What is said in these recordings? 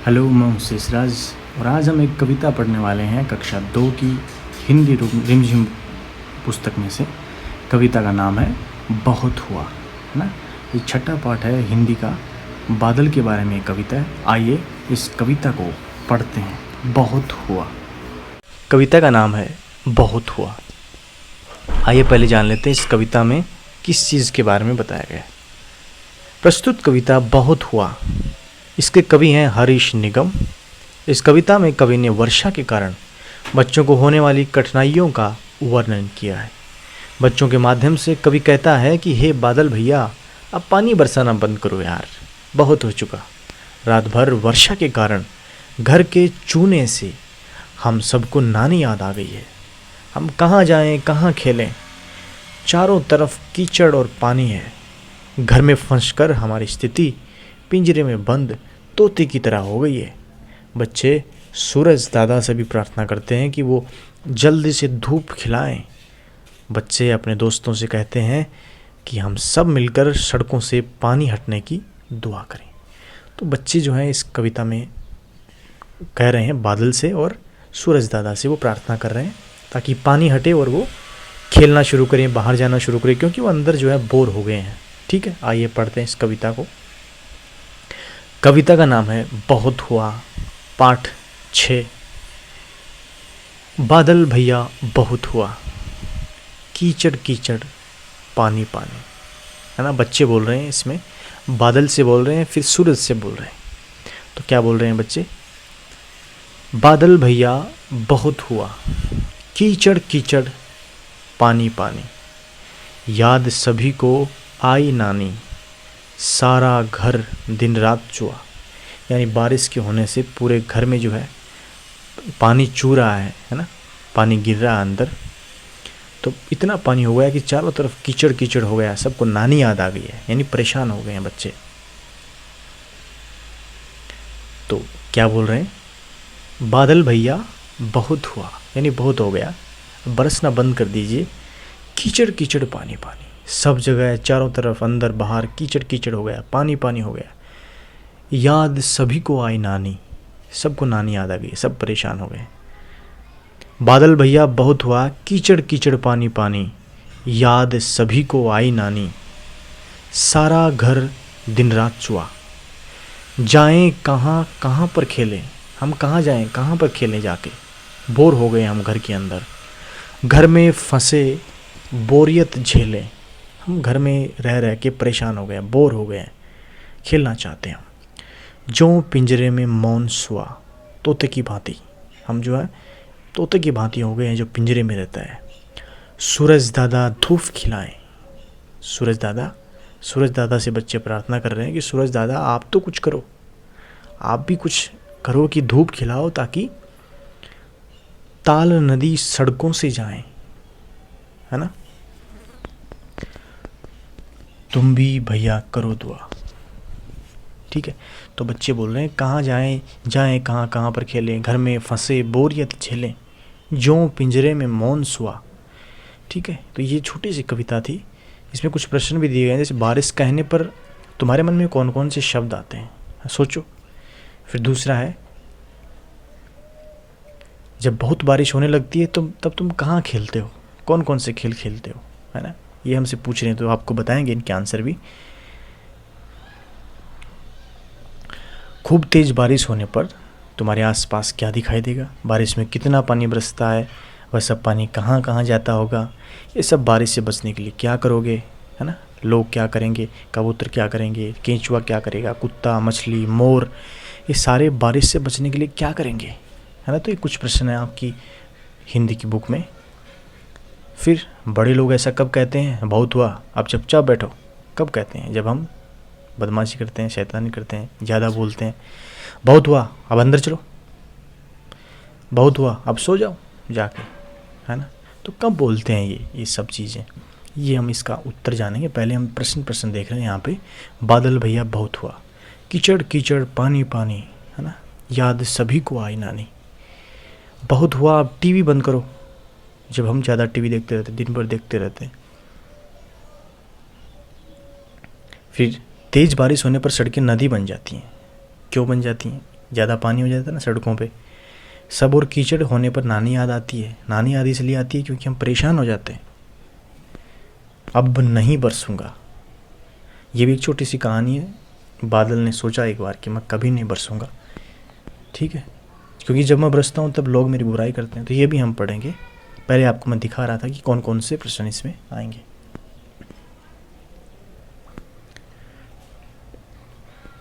Hello, मैं हूँ शेषराज और आज हम एक कविता पढ़ने वाले हैं कक्षा 2 की हिंदी रिमझिम पुस्तक में से। कविता का नाम है बहुत हुआ, है ना। ये छठा पाठ है हिंदी का। बादल के बारे में एक कविता है। आइए इस कविता को पढ़ते हैं। बहुत हुआ। कविता का नाम है बहुत हुआ। आइए पहले जान लेते हैं इस कविता में किस चीज़ के बारे में बताया गया है। प्रस्तुत कविता बहुत हुआ। इसके कवि हैं हरीश निगम। इस कविता में कवि ने वर्षा के कारण बच्चों को होने वाली कठिनाइयों का वर्णन किया है। बच्चों के माध्यम से कवि कहता है कि हे बादल भैया, अब पानी बरसाना बंद करो यार, बहुत हो चुका। रात भर वर्षा के कारण घर के चूने से हम सबको नानी याद आ गई है। हम कहाँ जाएं, कहाँ खेलें, चारों तरफ कीचड़ और पानी है। घर में फंसकर हमारी स्थिति पिंजरे में बंद तोते की तरह हो गई है। बच्चे सूरज दादा से भी प्रार्थना करते हैं कि वो जल्दी से धूप खिलाएं। बच्चे अपने दोस्तों से कहते हैं कि हम सब मिलकर सड़कों से पानी हटने की दुआ करें। तो बच्चे जो हैं इस कविता में कह रहे हैं बादल से और सूरज दादा से वो प्रार्थना कर रहे हैं ताकि पानी हटे और वो खेलना शुरू करें, बाहर जाना शुरू करें, क्योंकि वो अंदर जो है बोर हो गए हैं। ठीक है, आइए पढ़ते हैं इस कविता को। कविता का नाम है बहुत हुआ, पाठ 6। बादल भैया बहुत हुआ, कीचड़ कीचड़ पानी पानी, है ना। बच्चे बोल रहे हैं इसमें, बादल से बोल रहे हैं, फिर सूरज से बोल रहे हैं। तो क्या बोल रहे हैं बच्चे? बादल भैया बहुत हुआ, कीचड़ कीचड़ पानी पानी, याद सभी को आई नानी, सारा घर दिन रात चुआ। यानी बारिश के होने से पूरे घर में जो है पानी चू रहा है ना, पानी गिर रहा है अंदर। तो इतना पानी हो गया कि चारों तरफ कीचड़ कीचड़ हो गया, सबको नानी याद आ गई है, यानी परेशान हो गए हैं बच्चे। तो क्या बोल रहे हैं? बादल भैया बहुत हुआ, यानी बहुत हो गया, बरसना बंद कर दीजिए। कीचड़ कीचड़ पानी पानी, सब जगह चारों तरफ अंदर बाहर कीचड़ कीचड़ हो गया, पानी पानी हो गया। याद सभी को आई नानी, सबको नानी याद आ गई, सब परेशान हो गए। बादल भैया बहुत हुआ, कीचड़ कीचड़ पानी पानी, याद सभी को आई नानी, सारा घर दिन रात चुआ। जाएं कहाँ कहाँ पर खेलें, हम कहाँ जाएं, कहाँ पर खेलें जाके, बोर हो गए हम घर के अंदर। घर में फंसे बोरियत झेलें, हम घर में रह रह के परेशान हो गए, बोर हो गए, खेलना चाहते हैं हम। जो पिंजरे में मौन सुआ, तोते की भांति, हम जो है तोते की भांति हो गए हैं जो पिंजरे में रहता है। सूरज दादा धूप खिलाएं, सूरज दादा से बच्चे प्रार्थना कर रहे हैं कि सूरज दादा आप तो कुछ करो, आप भी कुछ करो कि धूप खिलाओ ताकि ताल नदी सड़कों से जाएं, है ना। तुम भी भैया करो दुआ। ठीक है, तो बच्चे बोल रहे हैं कहाँ जाएं कहाँ कहाँ पर खेलें, घर में फंसे बोरियत झेलें, जो पिंजरे में मौन सुआ। ठीक है, तो ये छोटी सी कविता थी। इसमें कुछ प्रश्न भी दिए गए हैं, जैसे बारिश कहने पर तुम्हारे मन में कौन कौन से शब्द आते हैं, सोचो। फिर दूसरा है, जब बहुत बारिश होने लगती है तब तुम कहाँ खेलते हो, कौन कौन से खेल खेलते हो, है ना। ये हमसे पूछ रहे हैं, तो आपको बताएंगे इनके आंसर भी। खूब तेज़ बारिश होने पर तुम्हारे आसपास क्या दिखाई देगा, बारिश में कितना पानी बरसता है, वह सब पानी कहाँ कहाँ जाता होगा, ये सब बारिश से बचने के लिए क्या करोगे, है ना। लोग क्या करेंगे, कबूतर क्या करेंगे, केंचुआ क्या करेगा, कुत्ता, मछली, मोर, ये सारे बारिश से बचने के लिए क्या करेंगे, है ना। तो ये कुछ प्रश्न है आपकी हिंदी की बुक में। फिर बड़े लोग ऐसा कब कहते हैं, बहुत हुआ अब चुपचाप बैठो, कब कहते हैं? जब हम बदमाशी करते हैं, शैतानी करते हैं, ज़्यादा बोलते हैं। बहुत हुआ अब अंदर चलो, बहुत हुआ अब सो जाओ जाके, है ना। तो कब बोलते हैं ये सब चीज़ें, ये हम इसका उत्तर जानेंगे। पहले हम प्रश्न देख रहे हैं यहाँ पे। बादल भैया बहुत हुआ, कीचड़ कीचड़ पानी पानी, है ना, याद सभी को आई नानी। बहुत हुआ अब टीवी बंद करो, जब हम ज़्यादा टीवी देखते रहते, दिन भर देखते रहते हैं। फिर तेज़ बारिश होने पर सड़कें नदी बन जाती हैं, क्यों बन जाती हैं? ज़्यादा पानी हो जाता है ना सड़कों पे, सब और कीचड़ होने पर नानी याद आती है। नानी याद इसलिए आती है क्योंकि हम परेशान हो जाते हैं। अब नहीं बरसूंगा, ये भी एक छोटी सी कहानी है। बादल ने सोचा एक बार कि मैं कभी नहीं बरसूंगा, ठीक है, क्योंकि जब मैं बरसता हूँ तब लोग मेरी बुराई करते हैं। तो ये भी हम पढ़ेंगे। पहले आपको मैं दिखा रहा था कि कौन कौन से प्रश्न इसमें आएंगे।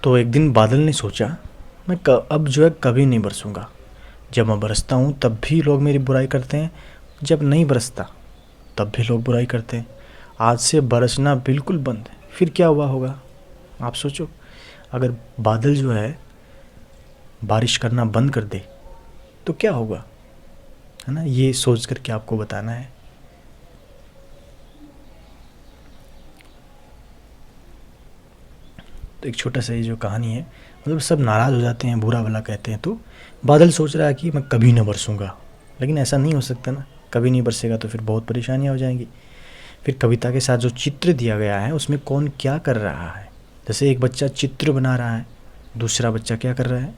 तो एक दिन बादल ने सोचा मैं अब जो है कभी नहीं बरसूंगा। जब मैं बरसता हूँ तब भी लोग मेरी बुराई करते हैं, जब नहीं बरसता तब भी लोग बुराई करते हैं। आज से बरसना बिल्कुल बंद है। फिर क्या हुआ होगा आप सोचो। अगर बादल जो है बारिश करना बंद कर दे तो क्या होगा, है ना, ये सोच करके आपको बताना है। तो एक छोटा सा ये जो कहानी है, मतलब सब नाराज़ हो जाते हैं, बुरा भला कहते हैं। तो बादल सोच रहा है कि मैं कभी ना बरसूंगा, लेकिन ऐसा नहीं हो सकता ना। कभी नहीं बरसेगा तो फिर बहुत परेशानियाँ हो जाएंगी। फिर कविता के साथ जो चित्र दिया गया है उसमें कौन क्या कर रहा है। जैसे एक बच्चा चित्र बना रहा है, दूसरा बच्चा क्या कर रहा है,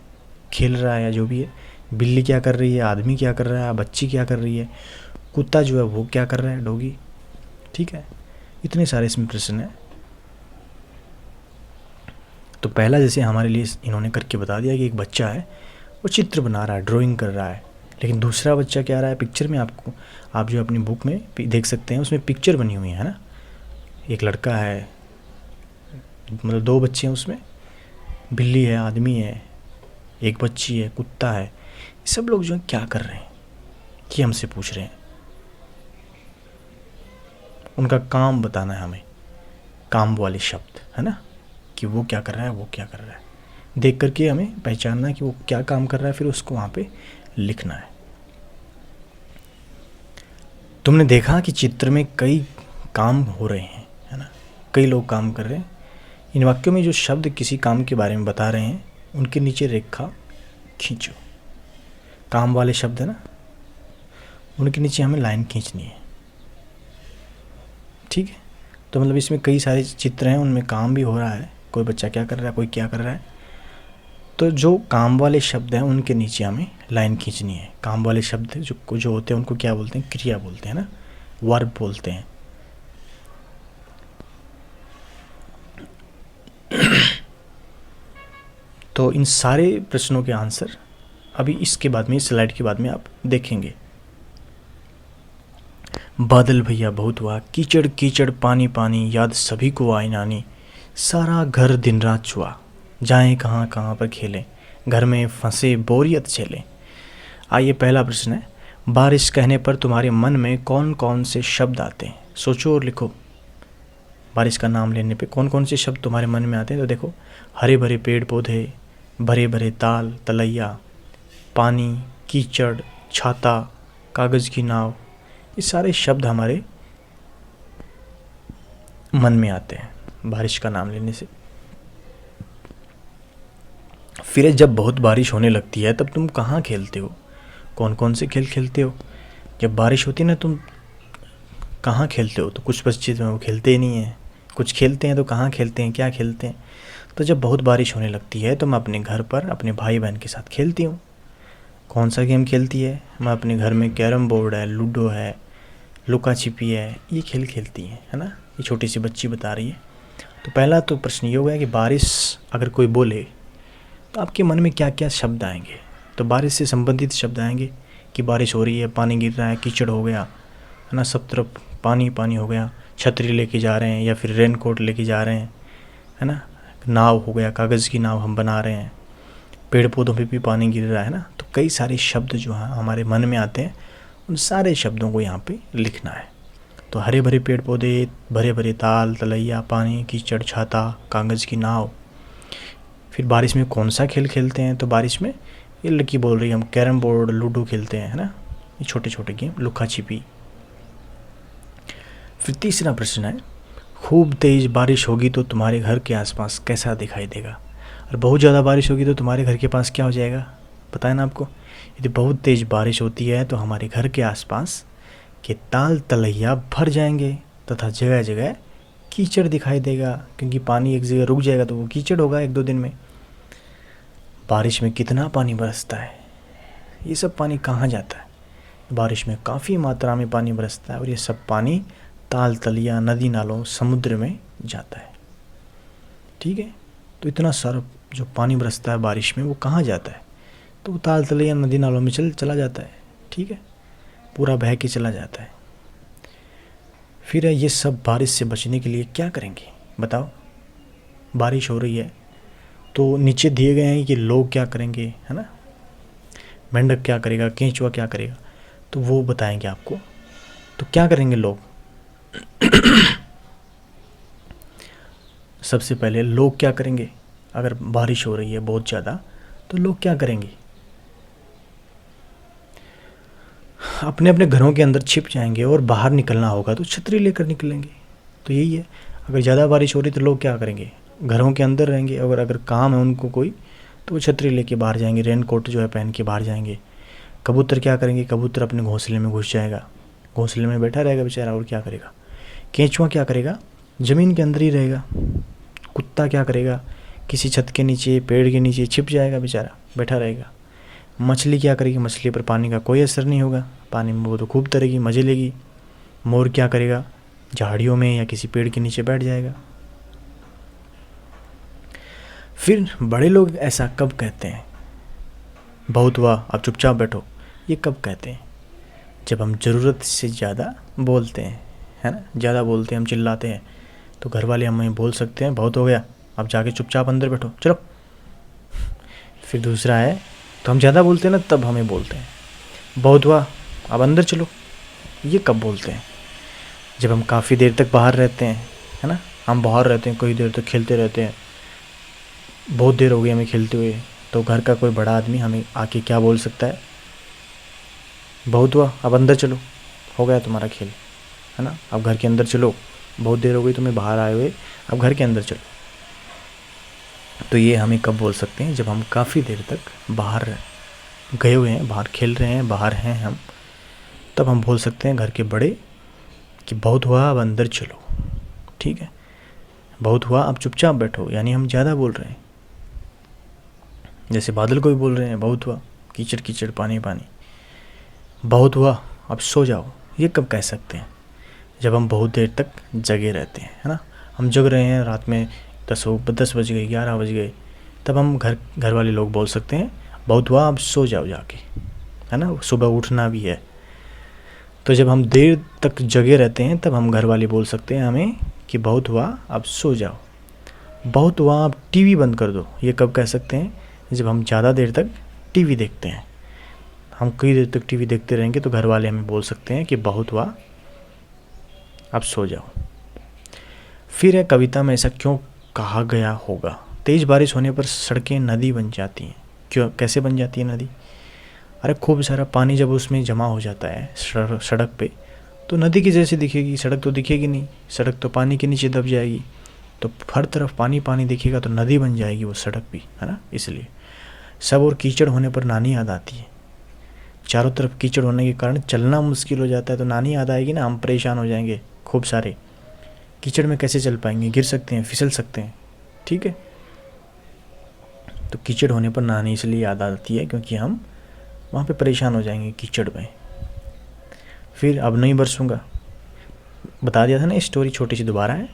खेल रहा है या जो भी है। बिल्ली क्या कर रही है, आदमी क्या कर रहा है, बच्ची क्या कर रही है, कुत्ता जो है वो क्या कर रहा है, डॉगी, ठीक है। इतने सारे इसमें प्रश्न हैं। तो पहला जैसे हमारे लिए इन्होंने करके बता दिया कि एक बच्चा है वो चित्र बना रहा है, ड्राइंग कर रहा है। लेकिन दूसरा बच्चा क्या रहा है, पिक्चर में आपको, आप जो अपनी बुक में देख सकते हैं उसमें पिक्चर बनी हुई है ना। एक लड़का है, मतलब दो बच्चे हैं उसमें, बिल्ली है, आदमी है, एक बच्ची है, कुत्ता है। सब लोग जो है क्या कर रहे हैं कि हमसे पूछ रहे हैं। उनका काम बताना है हमें, काम वाले शब्द, है ना, कि वो क्या कर रहा है, वो क्या कर रहा है। देख करके हमें पहचानना है कि वो क्या काम कर रहा है, फिर उसको वहाँ पे लिखना है। तुमने देखा कि चित्र में कई काम हो रहे हैं, है ना, कई लोग काम कर रहे हैं। इन वाक्यों में जो शब्द किसी काम के बारे में बता रहे हैं उनके नीचे रेखा खींचो। काम वाले शब्द है ना, उनके नीचे हमें लाइन खींचनी है, ठीक है। तो मतलब इसमें कई सारे चित्र हैं, उनमें काम भी हो रहा है, कोई बच्चा क्या कर रहा है, कोई क्या कर रहा है। तो जो काम वाले शब्द हैं उनके नीचे हमें लाइन खींचनी है। काम वाले शब्द जो होते हैं उनको क्या बोलते हैं, क्रिया बोलते हैं ना, वर्ब बोलते हैं। तो इन सारे प्रश्नों के आंसर अभी इसके बाद में, इस स्लाइड के बाद में आप देखेंगे। बादल भैया बहुत हुआ, कीचड़ कीचड़ पानी पानी, याद सभी को आई नानी, सारा घर दिन रात छुआ, जाएं कहाँ कहाँ पर खेलें, घर में फंसे बोरियत झेलें। आइए पहला प्रश्न है, बारिश कहने पर तुम्हारे मन में कौन कौन से शब्द आते हैं, सोचो और लिखो। बारिश का नाम लेने पे कौन कौन से शब्द तुम्हारे मन में आते हैं। तो देखो, हरे भरे पेड़ पौधे, भरे भरे ताल तलैया, पानी, कीचड़, छाता, कागज़ की नाव, ये सारे शब्द हमारे मन में आते हैं बारिश का नाम लेने से। फिर जब बहुत बारिश होने लगती है तब तुम कहाँ खेलते हो, कौन कौन से खेल खेलते हो। जब बारिश होती है ना, तुम कहाँ खेलते हो। तो कुछ बच्चे जो हैं वो खेलते ही नहीं हैं, कुछ खेलते हैं तो कहाँ खेलते हैं, क्या खेलते हैं। तो जब बहुत बारिश होने लगती है तो मैं अपने घर पर अपने भाई बहन के साथ खेलती हूँ। कौन सा गेम खेलती है, मैं अपने घर में कैरम बोर्ड है, लूडो है, लुका छिपी है, ये खेल खेलती है ना। ये छोटी सी बच्ची बता रही है। तो पहला तो प्रश्न ये हो गया कि बारिश अगर कोई बोले तो आपके मन में क्या क्या शब्द आएंगे। तो बारिश से संबंधित शब्द आएंगे कि बारिश हो रही है, पानी गिर रहा है, कीचड़ हो गया, है ना, सब तरफ पानी पानी हो गया, छतरी लेके जा रहे हैं या फिर रेन कोट लेके जा रहे हैं, है ना, नाव हो गया, कागज़ की नाव हम बना रहे हैं, पेड़ पौधों पे भी पानी गिर रहा है ना। तो कई सारे शब्द जो हैं हमारे मन में आते हैं, उन सारे शब्दों को यहाँ पे लिखना है। तो हरे भरे पेड़ पौधे, भरे भरे ताल तलैया, पानी, कीचड़, छाता, कागज़ की नाव। फिर बारिश में कौन सा खेल खेलते हैं। तो बारिश में ये लड़की बोल रही है हम कैरम बोर्ड लूडो खेलते हैं, है ना, ये छोटे छोटे गेम, लुका छिपी। फिर तीसरा प्रश्न है, खूब तेज़ बारिश होगी तो तुम्हारे घर के आसपास कैसा दिखाई देगा। और बहुत ज़्यादा बारिश होगी तो तुम्हारे घर के पास क्या हो जाएगा, पता है ना आपको। यदि बहुत तेज़ बारिश होती है तो हमारे घर के आसपास के ताल तलैया भर जाएंगे तथा जगह जगह कीचड़ दिखाई देगा, क्योंकि पानी एक जगह रुक जाएगा तो वो कीचड़ होगा एक दो दिन में। बारिश में कितना पानी बरसता है, ये सब पानी कहाँ जाता है? बारिश में काफ़ी मात्रा में पानी बरसता है और ये सब पानी ताल तलिया, नदी नालों, समुद्र में जाता है। ठीक है, तो इतना सारा जो पानी बरसता है बारिश में वो कहाँ जाता है? तो वो ताल तलिया, नदी नालों में चला जाता है। ठीक है, पूरा बह के चला जाता है। फिर ये सब बारिश से बचने के लिए क्या करेंगे बताओ? बारिश हो रही है तो नीचे दिए गए हैं कि लोग क्या करेंगे, है ना? मेंढक क्या करेगा, केंचुआ क्या करेगा, तो वो बताएंगे आपको। तो क्या करेंगे लोग? सबसे पहले लोग क्या करेंगे? अगर बारिश हो रही है बहुत ज़्यादा तो लोग क्या करेंगे? अपने अपने घरों के अंदर छिप जाएंगे और बाहर निकलना होगा तो छतरी लेकर निकलेंगे। तो यही है, अगर ज़्यादा बारिश हो रही तो लोग क्या करेंगे? घरों के अंदर रहेंगे, और अगर काम है उनको कोई तो वो छतरी लेके बाहर जाएंगे, रेन कोट जो है पहन के बाहर जाएंगे। कबूतर क्या करेंगे? कबूतर अपने घोंसले में घुस जाएगा, घोंसले में बैठा रहेगा बेचारा, और क्या करेगा? केंचुआ क्या करेगा? ज़मीन के अंदर ही रहेगा। कुत्ता क्या करेगा? किसी छत के नीचे, पेड़ के नीचे छिप जाएगा बेचारा, बैठा रहेगा। मछली क्या करेगी? मछली पर पानी का कोई असर नहीं होगा, पानी में वो तो खूब तैरेगी, मज़े लेगी। मोर क्या करेगा? झाड़ियों में या किसी पेड़ के नीचे बैठ जाएगा। फिर बड़े लोग ऐसा कब कहते हैं? बहुत हुआ, अब चुपचाप बैठो, ये कब कहते हैं? जब हम ज़रूरत से ज़्यादा बोलते हैं, है ना? ज़्यादा बोलते हैं, हम चिल्लाते हैं, तो घर वाले हमें बोल सकते हैं बहुत हो गया, अब जाके चुपचाप अंदर बैठो, चलो। फिर दूसरा है, तो हम ज़्यादा बोलते हैं ना, तब हमें बोलते हैं बहुत हुआ, अब अंदर चलो। ये कब बोलते हैं? जब हम काफ़ी देर तक बाहर रहते हैं, है ना? हम बाहर रहते हैं, कई देर तक खेलते रहते हैं, बहुत देर हो गई हमें खेलते हुए, तो घर का कोई बड़ा आदमी हमें आके क्या बोल सकता है? बहुत हुआ, अब अंदर चलो, हो गया तुम्हारा खेल, है ना? अब घर के अंदर चलो, बहुत देर हो गई तुम्हें बाहर आए हुए, अब घर के अंदर चलो। तो ये हमें कब बोल सकते हैं? जब हम काफ़ी देर तक बाहर गए हुए हैं, बाहर खेल रहे हैं, बाहर हैं हम, तब हम बोल सकते हैं घर के बड़े कि बहुत हुआ, अब अंदर चलो। ठीक है, बहुत हुआ, अब चुपचाप बैठो, यानी हम ज़्यादा बोल रहे हैं। जैसे बादल को भी बोल रहे हैं बहुत हुआ, कीचड़ कीचड़, पानी पानी, बहुत हुआ, अब सो जाओ। ये कब कह सकते हैं? जब हम बहुत देर तक जगे रहते हैं, है ना? हम जग रहे हैं, रात में 10 बज गए, 11 बज गए, तब हम घर वाले लोग बोल सकते हैं बहुत हुआ, अब सो जाओ जाके, है ना? सुबह उठना भी है। तो जब हम देर तक जगे रहते हैं तब हम घर वाले बोल सकते हैं हमें कि बहुत हुआ, अब सो जाओ। बहुत हुआ, अब टीवी बंद कर दो। ये कब कह सकते हैं? जब हम ज़्यादा देर तक टीवी देखते हैं, हम कई देर तक टीवी देखते रहेंगे तो घर वाले हमें बोल सकते हैं कि बहुत हुआ, अब सो जाओ। फिर है, कविता में ऐसा क्यों कहा गया होगा? तेज़ बारिश होने पर सड़कें नदी बन जाती हैं। क्यों, कैसे बन जाती है नदी? अरे खूब सारा पानी जब उसमें जमा हो जाता है सड़क पे, तो नदी की जैसे दिखेगी, सड़क तो दिखेगी नहीं, सड़क तो पानी के नीचे दब जाएगी, तो हर तरफ पानी पानी दिखेगा, तो नदी बन जाएगी वो सड़क भी, है ना? इसलिए सब और कीचड़ होने पर नानी याद आती है। चारों तरफ कीचड़ होने के कारण चलना मुश्किल हो जाता है, तो नानी याद आएगी ना, हम परेशान हो जाएंगे खूब सारे। कीचड़ में कैसे चल पाएंगे? गिर सकते हैं, फिसल सकते हैं। ठीक है, तो कीचड़ होने पर नानी इसलिए याद आती है क्योंकि हम वहाँ पे परेशान हो जाएंगे कीचड़ में। फिर अब नहीं बरसूंगा, बता दिया था ना स्टोरी, छोटी सी दोबारा है।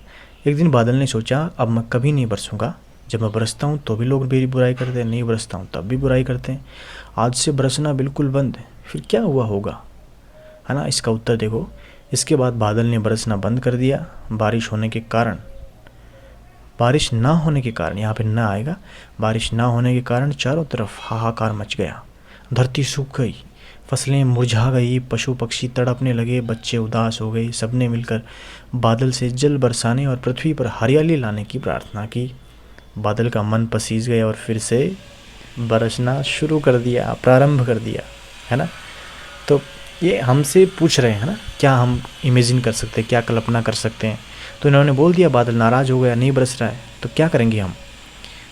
एक दिन बादल ने सोचा अब मैं कभी नहीं बरसूंगा, जब मैं बरसता हूँ तो भी लोग मेरी बुराई करते हैं, नहीं बरसता हूँ तब भी बुराई करते हैं, आज से बरसना बिल्कुल बंद है। फिर क्या हुआ होगा, है ना? इसका उत्तर देखो। इसके बाद बादल ने बरसना बंद कर दिया। बारिश होने के कारण, बारिश ना होने के कारण, यहाँ पे ना आएगा, बारिश ना होने के कारण चारों तरफ हाहाकार मच गया। धरती सूख गई, फसलें मुरझा गई, पशु पक्षी तड़पने लगे, बच्चे उदास हो गए। सबने मिलकर बादल से जल बरसाने और पृथ्वी पर हरियाली लाने की प्रार्थना की। बादल का मन पसीज गया और फिर से बरसना शुरू कर दिया, प्रारंभ कर दिया, है ना? तो ये हमसे पूछ रहे हैं ना, क्या हम इमेजिन कर सकते हैं, क्या कल्पना कर सकते हैं? तो इन्होंने बोल दिया बादल नाराज़ हो गया, नहीं बरस रहा है, तो क्या करेंगे हम?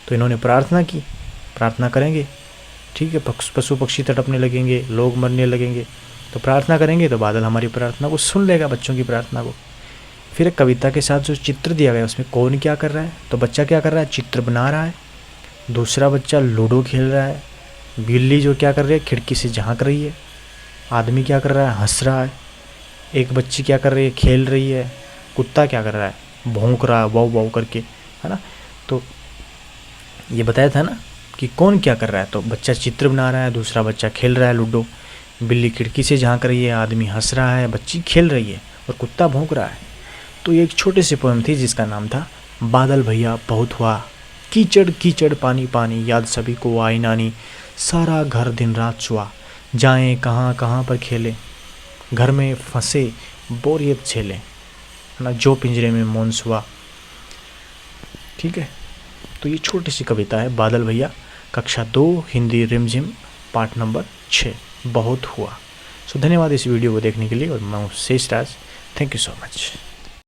तो इन्होंने प्रार्थना की, प्रार्थना करेंगे। ठीक है, पशु पक्षी तड़पने लगेंगे, लोग मरने लगेंगे, तो प्रार्थना करेंगे तो बादल हमारी प्रार्थना को सुन लेगा, बच्चों की प्रार्थना को। फिर कविता के साथ जो चित्र दिया गया उसमें कौन क्या कर रहा है? तो बच्चा क्या कर रहा है? चित्र बना रहा है। दूसरा बच्चा लूडो खेल रहा है, बिल्ली जो क्या कर रही है खिड़की से झांक रही है, आदमी क्या कर रहा है हंस रहा है, एक बच्ची क्या कर रही है खेल रही है, कुत्ता क्या कर रहा है भौंक रहा है वाव वाव करके, है ना। तो ये बताया था ना कि कौन क्या कर रहा है, तो बच्चा चित्र बना रहा है, दूसरा बच्चा खेल रहा है लूडो, बिल्ली खिड़की से झांक रही है, आदमी हंस रहा है, बच्ची खेल रही है और कुत्ता भौंक रहा है। तो ये एक छोटी सी पोएम थी जिसका नाम था बादल भैया बहुत हुआ, कीचड़ कीचड़ पानी पानी, याद सभी को आई नानी, सारा घर दिन रात छुआ, जाएं कहाँ कहाँ पर खेले, घर में फंसे बोरियत झेले, है ना, जो पिंजरे में मौन सुआ। ठीक है, तो ये छोटी सी कविता है बादल भैया, कक्षा 2 हिंदी रिमझिम पाठ नंबर 6 बहुत हुआ। सो धन्यवाद इस वीडियो को देखने के लिए, और मैं हूँ Shesh Raj. Thank you so much.